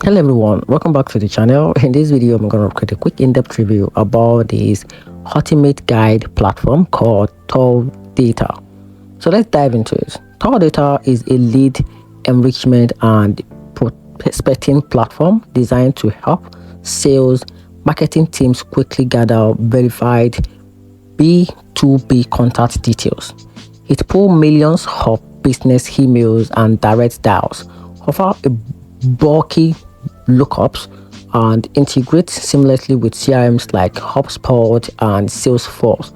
Hello everyone, welcome back to the channel. In this video I'm going to create a quick in-depth review about this ultimate guide platform called ThorData. So let's dive into it. ThorData is a lead enrichment and prospecting platform designed to help sales marketing teams quickly gather verified B2B contact details. It pulls millions of business emails and direct dials, offer a bulky lookups, and integrate seamlessly with CRMs like HubSpot and Salesforce.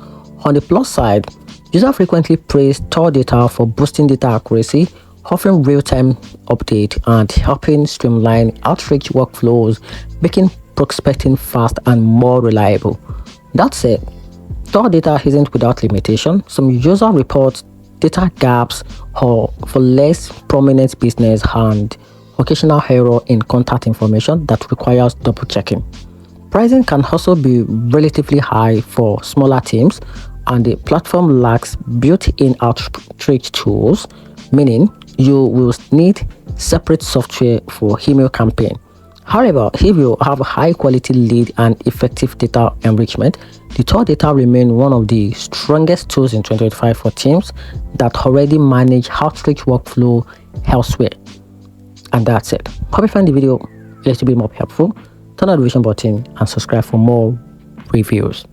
On the plus side, users frequently praise ThorData for boosting data accuracy, offering real-time update, and helping streamline outreach workflows, making prospecting fast and more reliable. That said, ThorData isn't without limitation. Some user report data gaps or for less prominent business and occasional error in contact information that requires double checking. Pricing can also be relatively high for smaller teams, and the platform lacks built-in outreach tools, meaning you will need separate software for email campaign. However, if you have a high quality lead and effective data enrichment, the ThorData remains one of the strongest tools in 2025 for teams that already manage outreach workflow elsewhere. And that's it. Hope you find the video a little bit more helpful. Turn on the notification button and subscribe for more reviews.